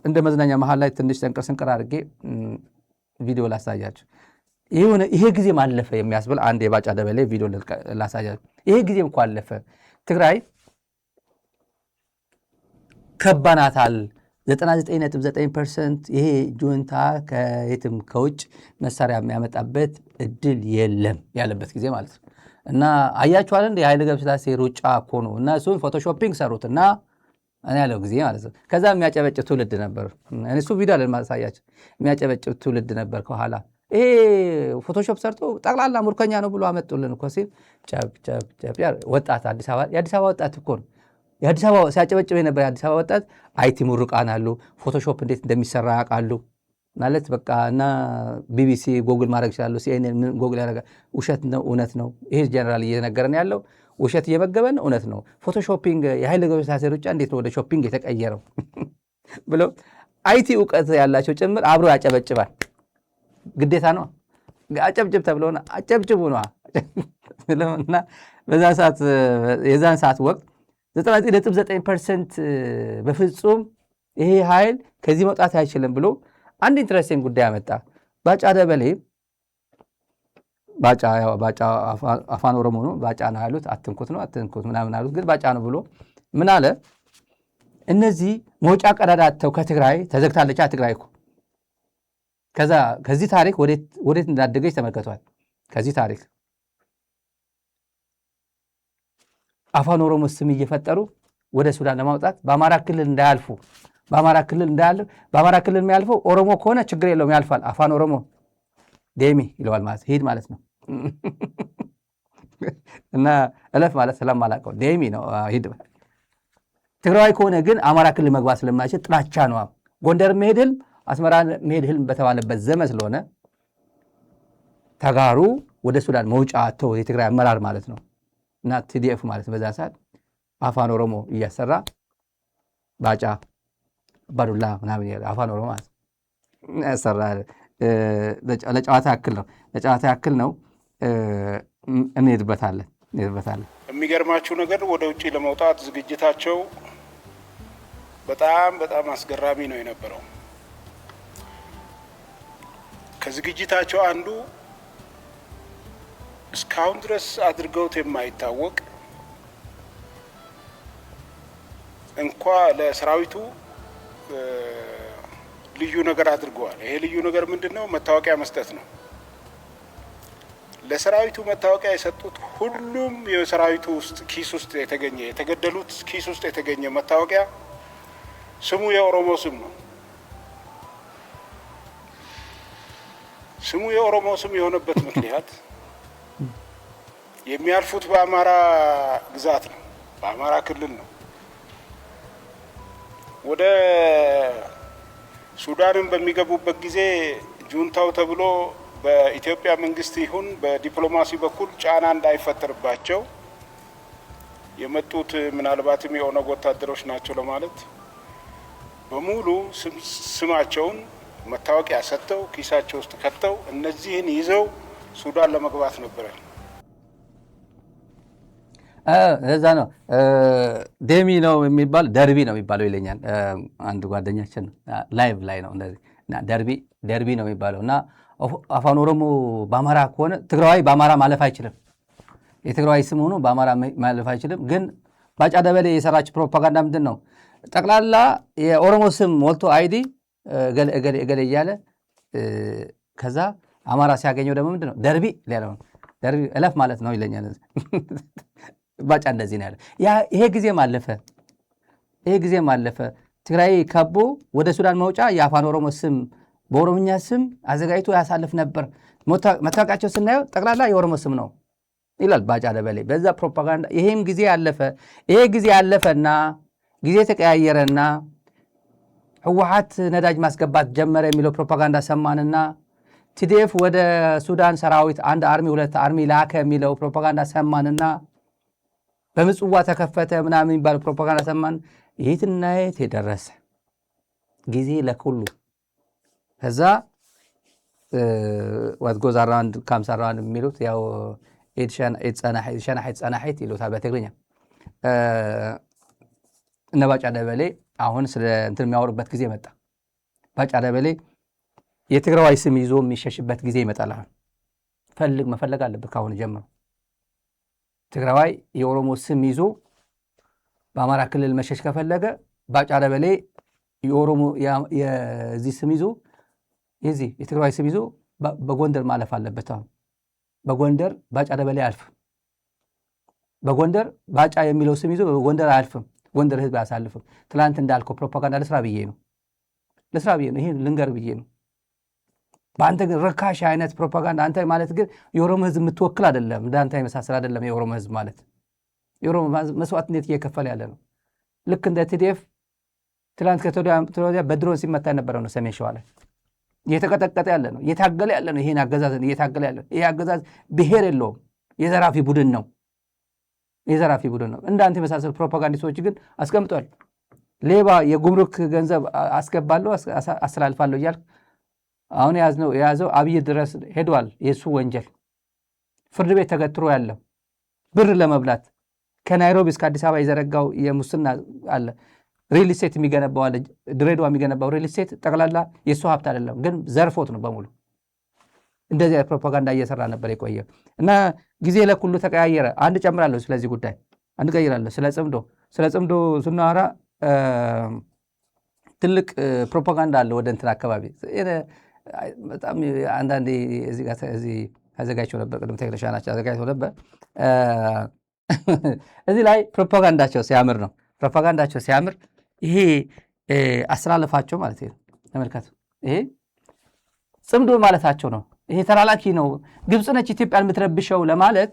እንደ መዝናኛ መሃል ላይ ትንሽ ሰንቀር አድርጌ ቪዲዮ ላሳያችሁ። ይሄ ጊዜ ማለፈ የሚያስብል አንድ የባጫ ደበሌ ቪዲዮ ላሳያችሁ። ይሄ ጊዜ እንኳን አለፈ። ትግራይ ከባናታል 99.9% ይሄ ጁንታ ከየትም ከውጭ መሳሪያ የሚያመጣበት እድል የለም ያለበት ጊዜ ማለት ነው። እና አያችኋል እንደ ኃይለ ገብረስላሴ ሩጫ እኮ ነው እና እሱን ፎቶሾፒንግ ሰሩትና እኔ ያለው ጊዜ ማለት ነው። ከዛ የሚያጨበጭብ ትውልድ ነበር። እሱ ቪዲዮ አለ ማሳያችሁ። የሚያጨበጭብ ትውልድ ነበር ከኋላ ይሄ ፎቶሾፕ ሰርቶ ጠቅላላ ሙርከኛ ነው ብሎ አመጡልን እኮ ሲል ጨብ ወጣት የአዲስ አበባ ወጣት እኮ ነው። የአዲስ አበባ ሲያጨበጭብ የነበር የአዲስ አበባ ወጣት አይቲ ሙርቃን አሉ፣ ፎቶሾፕ እንዴት እንደሚሰራ ያውቃሉ ማለት በቃ እና ቢቢሲ ጎግል ማድረግ ይችላሉ። ሲኤንኤን ጎግል ያደርጋል። ውሸት ነው እውነት ነው። ይሄ ጀነራል እየነገረን ያለው ውሸት እየመገበን እውነት ነው። ፎቶሾፒንግ የኃይለ ገብረስላሴ ሩጫ እንዴት ነው ወደ ሾፒንግ የተቀየረው ብሎ አይቲ እውቀት ያላቸው ጭምር አብሮ ያጨበጭባል። ግዴታ ነው አጨብጭብ ተብሎና አጨብጭቡ ነው እና በዛ ሰዓት የዛን ሰዓት ወቅት 99.9% በፍጹም ይሄ ኃይል ከዚህ መውጣት አይችልም ብሎ አንድ ኢንትረስቲንግ ጉዳይ አመጣ። ባጫ ደበሌ ባጫ አፋን ኦሮሞ ነው። ባጫ ነው ያሉት። አትንኩት ምናምን አሉት። ግን ባጫ ነው ብሎ ምን አለ? እነዚህ መውጫ ቀዳዳ አጥተው ከትግራይ ተዘግታለች ትግራይ እኮ ከዚህ ታሪክ ወዴት እንዳደገች ተመልከቷል። ከዚህ ታሪክ አፋን ኦሮሞ ስም እየፈጠሩ ወደ ሱዳን ለማውጣት በአማራ ክልል እንዳያልፉ በአማራ ክልል የሚያልፈው ኦሮሞ ከሆነ ችግር የለውም ያልፋል። አፋን ኦሮሞ ዴሚ ይለዋል ማለት ሂድ ማለት ነው። እና እለፍ ማለት ስለማላውቀው ዴሚ ነው ሂድ። ትግራይ ከሆነ ግን አማራ ክልል መግባት ስለማይችል ጥላቻ ነው። ጎንደር መሄድ ህልም፣ አስመራ መሄድ ህልም በተባለበት ዘመን ስለሆነ ተጋሩ ወደ ሱዳን መውጫ አጥተው የትግራይ አመራር ማለት ነው እና ቲዲኤፍ ማለት በዛ ሰዓት አፋን ኦሮሞ እያሰራ ባጫ ባዱላ ምናምን አፋን ኦሮሞ ማለት ያሰራ ለጨዋታ ያክል ነው። እንሄድበታለን። የሚገርማችሁ ነገር ወደ ውጪ ለመውጣት ዝግጅታቸው በጣም አስገራሚ ነው የነበረው። ከዝግጅታቸው አንዱ እስካሁን ድረስ አድርገውት የማይታወቅ እንኳ ለሰራዊቱ ልዩ ነገር አድርገዋል። ይሄ ልዩ ነገር ምንድነው? መታወቂያ መስጠት ነው። ለሰራዊቱ መታወቂያ የሰጡት ሁሉም የሰራዊቱ ውስጥ ኪስ ውስጥ የተገደሉት ኪስ ውስጥ የተገኘ መታወቂያ ስሙ የኦሮሞ ስም ነው። ስሙ የኦሮሞ ስም የሆነበት ምክንያት የሚያልፉት በአማራ ግዛት ነው፣ በአማራ ክልል ነው። ወደ ሱዳንን በሚገቡበት ጊዜ ጁንታው ተብሎ በኢትዮጵያ መንግስት ይሁን በዲፕሎማሲ በኩል ጫና እንዳይፈጠርባቸው የመጡት ምናልባትም የኦነግ ወታደሮች ናቸው ለማለት በሙሉ ስማቸውን መታወቂያ ሰጥተው ኪሳቸው ውስጥ ከተው እነዚህን ይዘው ሱዳን ለመግባት ነበረ። እዛ ነው ዴሚ ነው የሚባል ደርቢ ነው የሚባለው ይለኛል አንድ ጓደኛችን ላይቭ ላይ ነው እንደዚህ እና ደርቢ ነው የሚባለው እና አፋን ኦሮሞ በአማራ ከሆነ ትግራዋይ በአማራ ማለፍ አይችልም። የትግራዋይ ስም ሆኖ በአማራ ማለፍ አይችልም። ግን ባጫ ደበሌ የሰራች ፕሮፓጋንዳ ምንድን ነው? ጠቅላላ የኦሮሞ ስም ሞልቶ አይዲ እገሌ እያለ ከዛ አማራ ሲያገኘው ደግሞ ምንድን ነው ደርቢ ሌላው ደርቢ እለፍ ማለት ነው ይለኛል። ባጫ እንደዚህ ነው ያለ። ይሄ ጊዜም አለፈ። ትግራይ ከቦ ወደ ሱዳን መውጫ የአፋን ኦሮሞ ስም በኦሮምኛ ስም አዘጋጅቶ ያሳልፍ ነበር። መታወቂያቸው ስናየው ጠቅላላ የኦሮሞ ስም ነው ይላል ባጫ ደበሌ በዛ ፕሮፓጋንዳ። ይሄም ጊዜ ያለፈ። ይሄ ጊዜ ያለፈና ጊዜ ተቀያየረና ህወሓት ነዳጅ ማስገባት ጀመረ የሚለው ፕሮፓጋንዳ ሰማንና ቲዲኤፍ ወደ ሱዳን ሰራዊት አንድ አርሚ ሁለት አርሚ ላከ የሚለው ፕሮፓጋንዳ ሰማንና በምጽዋ ተከፈተ ምናምን የሚባለው ፕሮፓጋንዳ ሰማን። የትና የት የደረሰ ጊዜ ለኩሉ ከዛ what goes around comes around የሚሉት ያው ሸናሒት ይሉታል በትግርኛ። እነ ባጫ ደበሌ አሁን ስለ እንትን የሚያወሩበት ጊዜ መጣ። ባጫ ደበሌ የትግራዋይ ስም ይዞ የሚሸሽበት ጊዜ ይመጣል። አሁን መፈለግ አለበት ካሁን ጀምሮ። ትግራዋይ የኦሮሞ ስም ይዞ በአማራ ክልል መሸሽ ከፈለገ ባጫ ደበሌ የኦሮሞ የዚህ ስም ይዞ የዚህ የትግራዋይ ስም ይዞ በጎንደር ማለፍ አለበት። አሁን በጎንደር ባጫ ደበሌ አያልፍም። በጎንደር ባጫ የሚለው ስም ይዞ በጎንደር አያልፍም። ጎንደር ህዝብ አያሳልፍም። ትላንት እንዳልከው ፕሮፓጋንዳ ለስራ ብዬ ነው ይሄን ልንገር ብዬ ነው። በአንተ ግን ርካሽ አይነት ፕሮፓጋንዳ። አንተ ማለት ግን የኦሮሞ ህዝብ የምትወክል አይደለም። እንዳንተ የመሳሰል አይደለም። የኦሮሞ ህዝብ ማለት የኦሮሞ መስዋዕትነት እየከፈለ ያለ ነው። ልክ እንደ ቲዲኤፍ ትላንት ከተወዲያ በድሮን ሲመታ የነበረው ነው። ሰሜን ሸዋ ላይ እየተቀጠቀጠ ያለ ነው። እየታገለ ያለ ነው። ይሄን አገዛዝን እየታገለ ያለ ነው። ይሄ አገዛዝ ብሔር የለውም። የዘራፊ ቡድን ነው። እንዳንተ የመሳሰል ፕሮፓጋንዲስቶች ግን አስቀምጧል። ሌባ የጉምሩክ ገንዘብ አስገባለሁ አስተላልፋለሁ እያልክ አሁን የያዘው አብይ ድረስ ሄዷል። የእሱ ወንጀል ፍርድ ቤት ተገትሮ ያለው ብር ለመብላት ከናይሮቢ እስከ አዲስ አበባ የዘረጋው የሙስና አለ። ሪል ስቴት የሚገነባው አለ። ድሬዳዋ የሚገነባው ሪል ስቴት ጠቅላላ የእሱ ሀብት አይደለም፣ ግን ዘርፎት ነው በሙሉ። እንደዚህ አይነት ፕሮፓጋንዳ እየሰራ ነበር የቆየ እና ጊዜ ለኩሉ ተቀያየረ። አንድ ጨምራለሁ ስለዚህ ጉዳይ አንድ ቀይራለሁ። ስለ ጽምዶ ስናወራ ትልቅ ፕሮፓጋንዳ አለ ወደ እንትን አካባቢ። በጣም አንዳንዴ እዚህ አዘጋጅቸው ነበር፣ ቅድም ቴክኒሻናቸው አዘጋጅተው ነበር። እዚህ ላይ ፕሮፓጋንዳቸው ሲያምር ይሄ አስተላለፋቸው ማለት ነው። ተመልከቱ። ይሄ ጽምዶ ማለታቸው ነው። ይሄ ተላላኪ ነው። ግብፅ ነች ኢትዮጵያን የምትረብሸው ለማለት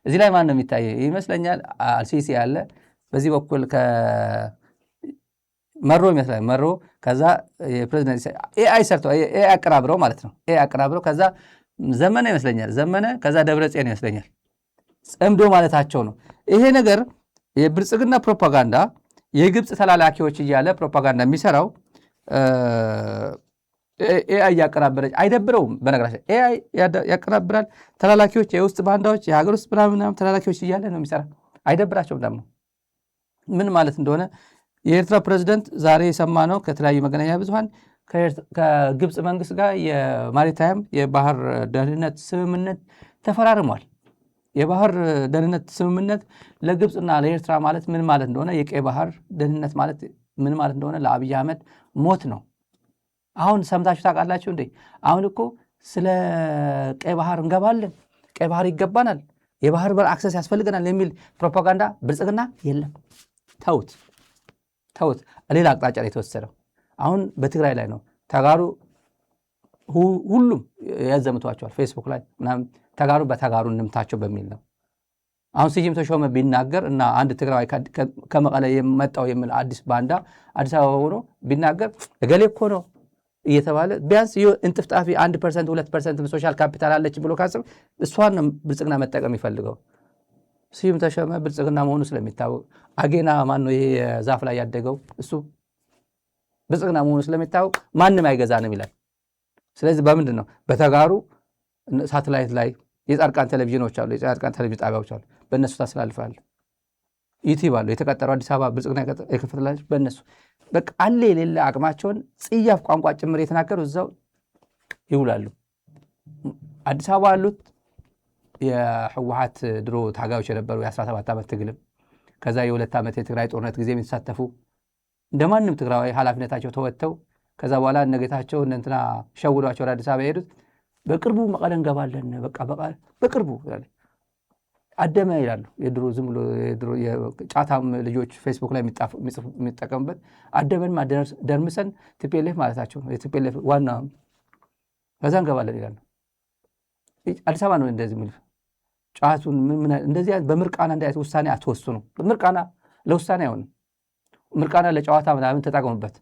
እዚህ ላይ ማን ነው የሚታየው ይመስለኛል? አልሲሲ ያለ በዚህ በኩል መሮ ይመስላል። መሮ ከዛ የፕሬዝዳንት ኤአይ ሰርተው ኤአይ አቀራብረው ማለት ነው። ኤአይ አቀራብረው ከዛ ዘመነ ይመስለኛል። ዘመነ ከዛ ደብረጽዮን ይመስለኛል። ጽምዶ ማለታቸው ነው። ይሄ ነገር የብልጽግና ፕሮፓጋንዳ የግብፅ ተላላኪዎች እያለ ፕሮፓጋንዳ የሚሰራው ኤአይ ያቀራበረች አይደብረውም። በነገራችን ኤአይ ያቀራብራል። ተላላኪዎች፣ የውስጥ ባንዳዎች፣ የሀገር ውስጥ ምናምን ተላላኪዎች እያለ ነው የሚሰራ። አይደብራቸውም። ደግሞ ምን ማለት እንደሆነ የኤርትራ ፕሬዝደንት ዛሬ የሰማነው ከተለያዩ መገናኛ ብዙሃን ከግብፅ መንግስት ጋር የማሪታይም የባህር ደህንነት ስምምነት ተፈራርሟል። የባህር ደህንነት ስምምነት ለግብፅና ለኤርትራ ማለት ምን ማለት እንደሆነ፣ የቀይ ባህር ደህንነት ማለት ምን ማለት እንደሆነ ለአብይ አህመድ ሞት ነው። አሁን ሰምታችሁ ታውቃላችሁ እንዴ? አሁን እኮ ስለ ቀይ ባህር እንገባለን፣ ቀይ ባህር ይገባናል፣ የባህር በር አክሰስ ያስፈልገናል የሚል ፕሮፓጋንዳ ብልጽግና የለም። ተውት። ሌላ አቅጣጫ ላይ የተወሰደው አሁን በትግራይ ላይ ነው። ተጋሩ ሁሉም ያዘምቷቸዋል ፌስቡክ ላይ ምናምን። ተጋሩ በተጋሩ እንምታቸው በሚል ነው። አሁን ስዩም ተሾመ ቢናገር እና አንድ ትግራዋይ ከመቀለ የመጣው የሚል አዲስ ባንዳ አዲስ አበባ ሆኖ ቢናገር እገሌ እኮ ነው እየተባለ ቢያንስ እንጥፍጣፊ 1% 2% ሶሻል ካፒታል አለች ብሎ ካስብ እሷን ብልጽግና መጠቀም ይፈልገው። ስዩም ተሾመ ብልጽግና መሆኑ ስለሚታወቅ አጌና ማነው ይሄ ዛፍ ላይ ያደገው እሱ ብልጽግና መሆኑ ስለሚታወቅ ማንም አይገዛንም ይላል። ስለዚህ በምንድን ነው? በተጋሩ ሳተላይት ላይ የጻድቃን ቴሌቪዥኖች አሉ፣ የጻድቃን ቴሌቪዥን ጣቢያዎች አሉ። በእነሱ ታስተላልፋለህ። ዩቲዩብ አሉ፣ የተቀጠሩ አዲስ አበባ ብልጽግና የከፈተላቸው በእነሱ በቃ አለ የሌለ አቅማቸውን ጽያፍ ቋንቋ ጭምር የተናገሩ እዛው ይውላሉ። አዲስ አበባ ያሉት የህወሓት ድሮ ታጋዮች የነበሩ የ17 ዓመት ትግልም ከዛ የ2 ዓመት የትግራይ ጦርነት ጊዜ የሚሳተፉ እንደማንም ትግራዊ ኃላፊነታቸው ተወጥተው ከዛ በኋላ እነጌታቸው እንትና ሸውዷቸው ወደ አዲስ አበባ የሄዱት በቅርቡ መቀለ እንገባለን በቃ በቅርቡ አደመ ይላሉ። የድሮ ዝም ብሎ የድሮ የጫታም ልጆች ፌስቡክ ላይ የሚጠቀሙበት አደመን ደርምሰን ቲፒኤልኤፍ ማለታቸው ነው። የቲፒኤልኤፍ ዋና ከዛ እንገባለን ይላሉ። አዲስ አበባ ነው እንደዚህ የሚል ጫቱን እንደዚህ በምርቃና እንዳይት ውሳኔ አትወስኑ። ምርቃና ለውሳኔ አይሆንም። ምርቃና ለጨዋታ ምናምን ተጠቀሙበት፣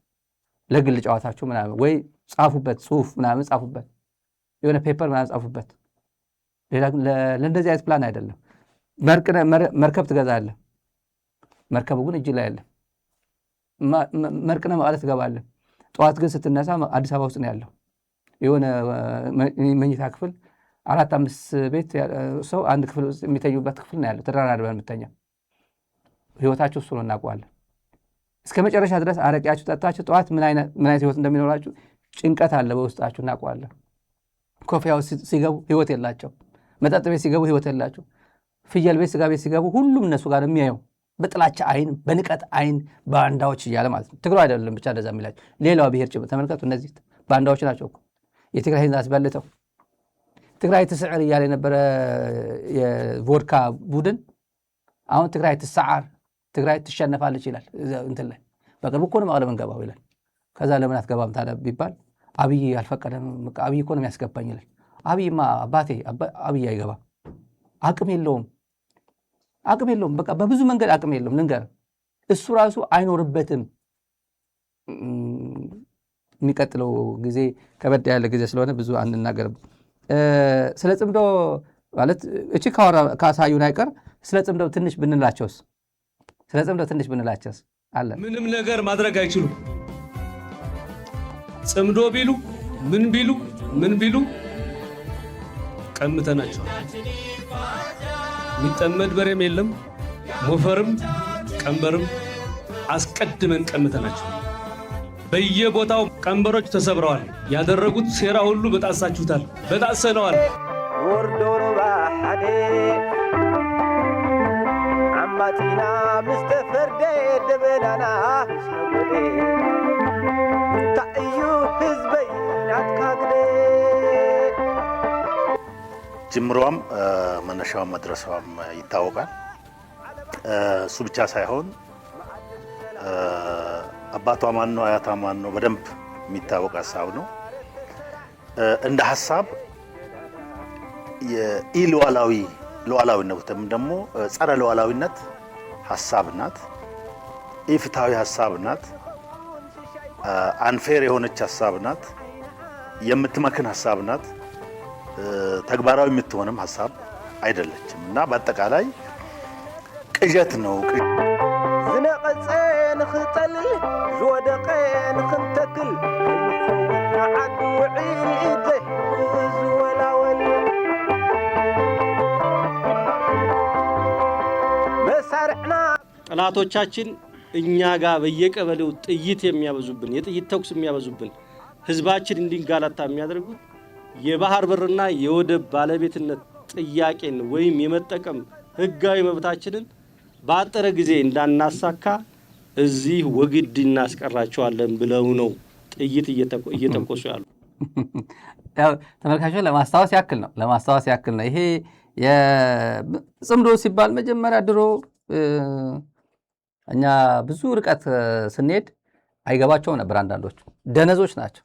ለግል ጨዋታችሁ ምናምን ወይ ጻፉበት፣ ጽሁፍ ምናምን ጻፉበት፣ የሆነ ፔፐር ምናምን ጻፉበት። ለእንደዚህ አይነት ፕላን አይደለም። መርከብ ትገዛለህ፣ መርከቡ ግን እጅ ላይ ያለ መርቅነ መቀለ ትገባለህ። ጠዋት ግን ስትነሳ አዲስ አበባ ውስጥ ነው ያለው የሆነ መኝታ ክፍል 4-5 ቤት ሰው አንድ ክፍል ውስጥ የሚተኙበት ክፍል ነው ያለው። ተደራራቢ የምተኛ ህይወታቸው እሱ ነው እናውቀዋለን። እስከ መጨረሻ ድረስ አረቂያችሁ ጠጣችሁ ጠዋት ምን አይነት ህይወት እንደሚኖራችሁ ጭንቀት አለ በውስጣችሁ እናውቀዋለን። ኮፊያው ሲገቡ ህይወት የላቸው፣ መጠጥ ቤት ሲገቡ ህይወት የላቸው፣ ፍየል ቤት ስጋ ቤት ሲገቡ ሁሉም እነሱ ጋር የሚያየው በጥላቻ አይን በንቀት አይን ባንዳዎች እያለ ማለት ነው። ትግራይ አይደለም ብቻ እንደዛ የሚላቸው ሌላው ብሔር ጭምር ተመልከቱ። እነዚህ ባንዳዎች ናቸው እኮ የትግራይ ህዝብ አስበልተው ትግራይ ትስዕር እያለ የነበረ የቮድካ ቡድን አሁን ትግራይ ትሰዓር ትግራይ ትሸነፋለች ይላል። እንትን ላይ በቅርቡ እኮ ነው መቀለ እንገባው ይላል። ከዛ ለምን አትገባም ታዲያ ቢባል አብይ አልፈቀደም፣ አብይ እኮ ነው የሚያስገባኝ ይላል። አብይማ አባቴ አብይ አይገባም፣ አቅም የለውም። በቃ በብዙ መንገድ አቅም የለውም። ልንገር እሱ ራሱ አይኖርበትም። የሚቀጥለው ጊዜ ከበድ ያለ ጊዜ ስለሆነ ብዙ አንናገርም። ስለ ጽምዶ ማለት እቺ ካሳዩን አይቀር ስለ ጽምዶ ትንሽ ብንላቸውስ አለ። ምንም ነገር ማድረግ አይችሉም። ጽምዶ ቢሉ ምን ቢሉ ቀምተናቸው። የሚጠመድ በሬም የለም፣ ሞፈርም ቀንበርም አስቀድመን ቀምተናቸው። በየቦታው ቀንበሮች ተሰብረዋል። ያደረጉት ሴራ ሁሉ በጣሳችሁታል፣ በጣሰነዋል። ወርዶሮ ባሐዴ አማቲና ምስተፈርደ ደበናና ሰወዴ ታዩ ህዝበይ ናትካግዴ ጅምሯም መነሻውም መድረሻውም ይታወቃል። እሱ ብቻ ሳይሆን አባቷ ማን ነው አያቷ ማን ነው በደንብ የሚታወቅ ሀሳብ ነው። እንደ ሀሳብ ሉዓላዊነትም ደግሞ ጸረ ሉዓላዊነት ሀሳብ ናት። ኢፍትሃዊ ሀሳብ ናት። አንፌር የሆነች ሀሳብ ናት። የምትመክን ሀሳብ ናት። ተግባራዊ የምትሆንም ሀሳብ አይደለችም እና በአጠቃላይ ቅዠት ነው። ዝነቀፀ ንኽጠልል ዝወደቀ ንኽንተክል ዓዲ ውዒል ኢዘይ ዝወላወል መሳርሕና ጠላቶቻችን እኛ ጋር በየቀበሌው ጥይት የሚያበዙብን የጥይት ተኩስ የሚያበዙብን ህዝባችን እንዲንጋላታ የሚያደርጉት የባህር በርና የወደብ ባለቤትነት ጥያቄን ወይም የመጠቀም ህጋዊ መብታችንን በአጠረ ጊዜ እንዳናሳካ እዚህ ወግድ እናስቀራቸዋለን ብለው ነው ጥይት እየተኮሱ ያሉ። ያው ተመልካቾች ለማስታወስ ያክል ነው። ይሄ የጽምዶ ሲባል መጀመሪያ ድሮ እኛ ብዙ ርቀት ስንሄድ አይገባቸውም ነበር። አንዳንዶቹ ደነዞች ናቸው።